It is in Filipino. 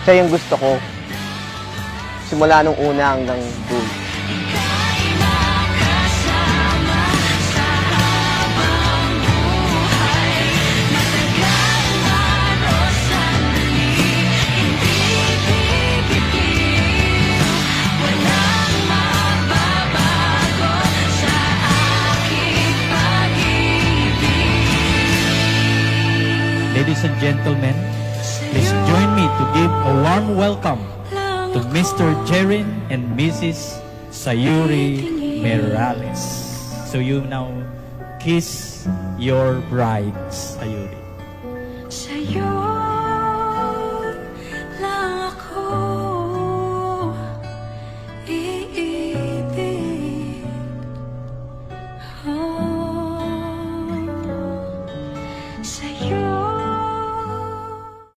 Siya yung gusto ko. Simula nung una hanggang dulo. Ladies and gentlemen, please join me to give a warm welcome to Mr. Jerin and Mrs. Sayuri Merales. So you now kiss your bride, Sayuri. Sa'yo